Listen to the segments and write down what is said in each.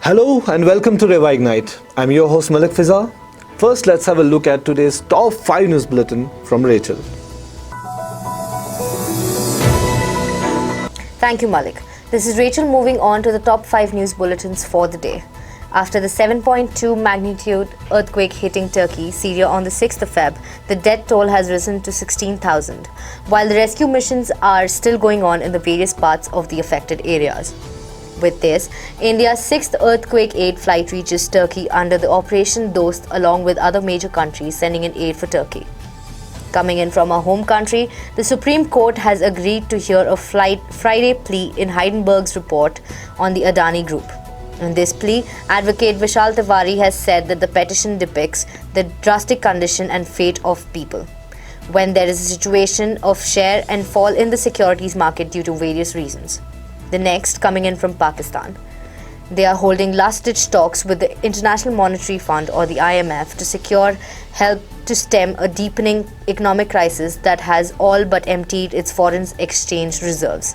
Hello and welcome to Reva Ignite. I'm your host Malik Fiza. First, let's have a look at today's top 5 news bulletin from Rachel. Thank you, Malik. This is Rachel moving on to the top 5 news bulletins for the day. After the 7.2 magnitude earthquake hitting Turkey, Syria on the 6th of Feb, the death toll has risen to 16,000, while the rescue missions are still going on in the various parts of the affected areas. With this, India's 6th earthquake aid flight reaches Turkey under the Operation Dost along with other major countries sending in aid for Turkey. Coming in from our home country, the Supreme Court has agreed to hear a Friday plea in Heidenberg's report on the Adani Group. In this plea, Advocate Vishal Tiwari has said that the petition depicts the drastic condition and fate of people when there is a situation of share and fall in the securities market due to various reasons. The next, coming in from Pakistan. They are holding last-ditch talks with the International Monetary Fund or the IMF to secure help to stem a deepening economic crisis that has all but emptied its foreign exchange reserves.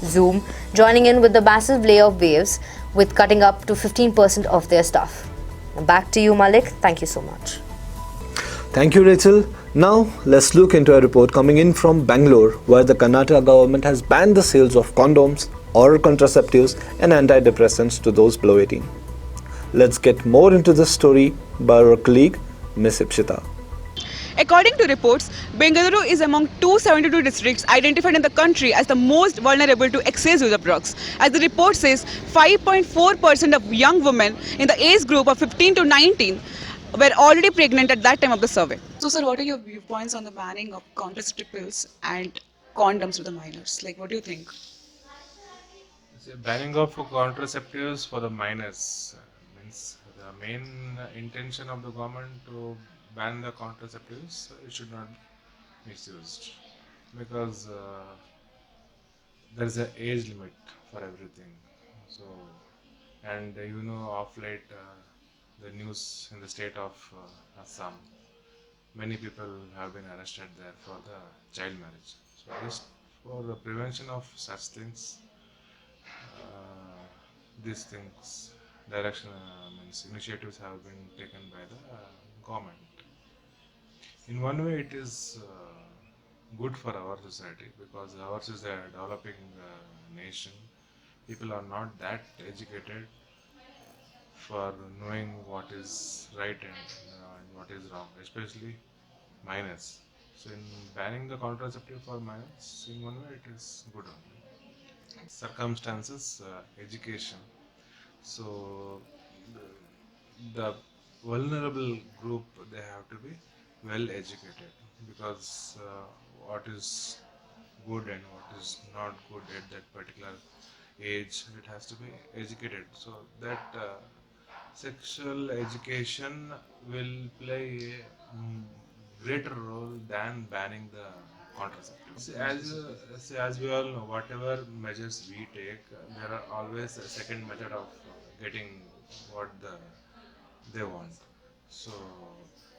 Zoom joining in with the massive layoff waves with cutting up to 15% of their staff. Back to you, Malik. Thank you so much. Thank you, Rachel. Now, let's look into a report coming in from Bangalore, where the Karnataka government has banned the sales of condoms, oral contraceptives and antidepressants to those below 18. Let's get more into this story by our colleague, Ms. Ipshita. According to reports, Bengaluru is among 272 districts identified in the country as the most vulnerable to excess use of drugs. As the report says, 5.4% of young women in the age group of 15 to 19 were already pregnant at that time of the survey. So, sir, what are your viewpoints on the banning of contraceptive pills and condoms to the minors? Like, what do you think? The banning of contraceptives for the minors means the main intention of the government to ban the contraceptives, it should not be misused because there is an age limit for everything. So, and of late the news in the state of Assam, many people have been arrested there for the child marriage. So, just for the prevention of such things, these things, initiatives have been taken by the government. In one way, it is good for our society because ours is a developing nation. People are not that educated for knowing what is right and what is wrong, especially minors. So, in banning the contraceptive for minors, in one way, it is good only. Circumstances, education. So, the vulnerable group, they have to be well educated because what is good and what is not good at that particular age, it has to be educated. So that sexual education will play a greater role than banning the contraceptives. As we all know, whatever measures we take, there are always a second method of getting what they want. So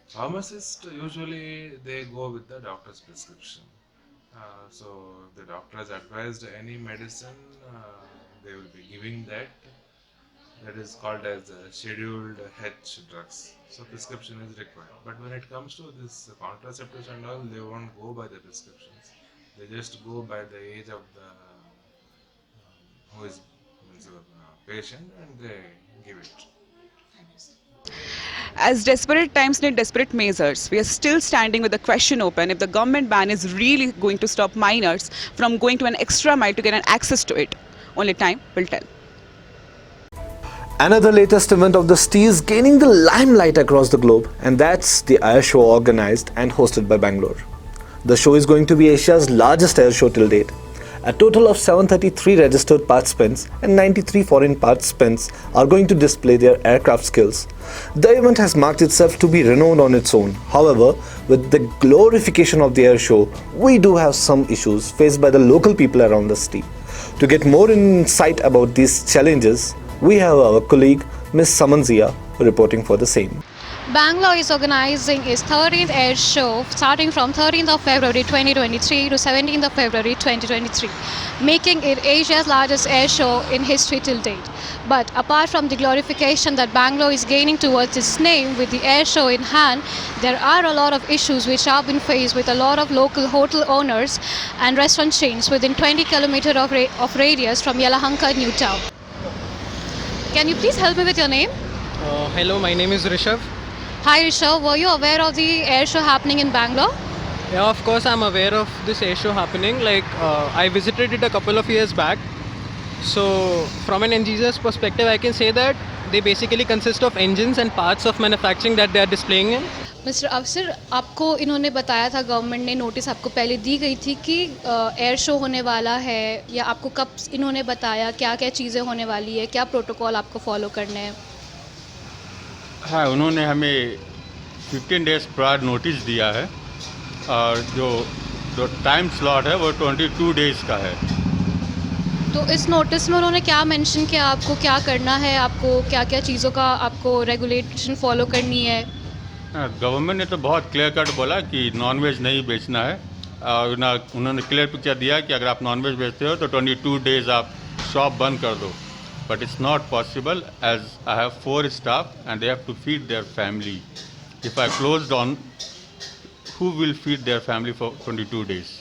pharmacists usually they go with the doctor's prescription. So the doctor has advised any medicine, they will be giving that. That is called as scheduled H drugs. So prescription is required. But when it comes to this contraceptives and all, they won't go by the prescriptions. They just go by the age of the who is patient, and they give it. As desperate times need desperate measures, we are still standing with the question open if the government ban is really going to stop minors from going to an extra mile to get an access to it. Only time will tell. Another latest event of the STI is gaining the limelight across the globe, and that's the air show organized and hosted by Bangalore. The show is going to be Asia's largest air show till date. A total of 733 registered participants and 93 foreign participants are going to display their aircraft skills. The event has marked itself to be renowned on its own. However, with the glorification of the air show, we do have some issues faced by the local people around the city. To get more insight about these challenges, we have our colleague Ms. Samanzia reporting for the same. Bangalore is organizing its 13th air show starting from 13th of February 2023 to 17th of February 2023, making it Asia's largest air show in history till date. But apart from the glorification that Bangalore is gaining towards its name with the air show in hand, there are a lot of issues which have been faced with a lot of local hotel owners and restaurant chains within 20 kilometers of radius from Yelahanka New Town. Can you please help me with your name? Hello, my name is Rishabh. Hi Rishabh, were you aware of the air show happening in Bangalore? Yeah, of course, I'm aware of this air show happening. I visited it a couple of years back. So, from an engineer's perspective, I can say that they basically consist of engines and parts of manufacturing that they are displaying in. Mister अफसर, आपको इन्होंने बताया था, government ने notice आपको पहले दी गई थी कि एयर शो होने वाला है, या आपको कब इन्होंने बताया क्या क्या चीज़ें होने वाली है, क्या प्रोटोकॉल आपको फॉलो करने हैं? हाँ, उन्होंने हमें 15 डेज़ प्रायर नोटिस दिया है और जो टाइम स्लॉट है वो 22 डेज़ का है। तो इस नोटिस में उन्होंने क्या मेंशन किया, आपको क्या करना है, आपको क्या क्या चीज़ों का आपको रेगुलेशन फॉलो करनी है? गवर्नमेंट ने तो बहुत क्लियर कट बोला कि नॉनवेज नहीं बेचना है और उन्होंने क्लियर पिक्चर दिया कि अगर आप नॉनवेज बेचते हो तो 22 डेज़ आप शॉप बंद कर दो। But it's not possible as I have 4 staff and they have to feed their family. If I close down, who will feed their family for 22 days?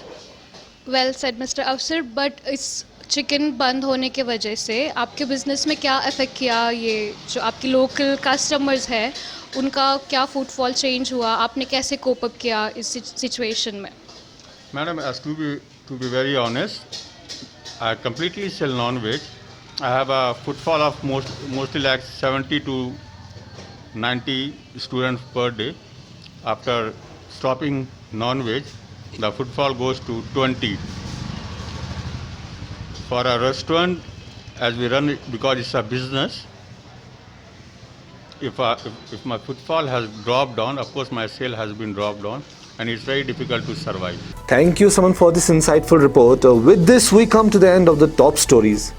Well said, Mr. Afsar, but इस chicken बंद होने के वजह से आपके business में क्या affect किया? ये जो आपकी लोकल कस्टमर्स है उनका क्या फुटफॉल चेंज हुआ, आपने कैसे कोप अप किया इस सिचुएशन में? Madam, as to be very honest, I completely sell non-veg. I have a footfall of mostly like 70 to 90 students per day. After stopping non-veg, the footfall goes to 20. For a restaurant, as we run it because it's a business, if my footfall has dropped down, of course my sale has been dropped down, and it's very difficult to survive. Thank you, Saman, for this insightful report. With this, we come to the end of the top stories.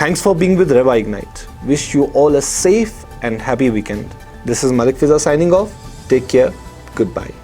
Thanks for being with Reva Ignite. Wish you all a safe and happy weekend. This is Malik Fiza signing off. Take care. Goodbye.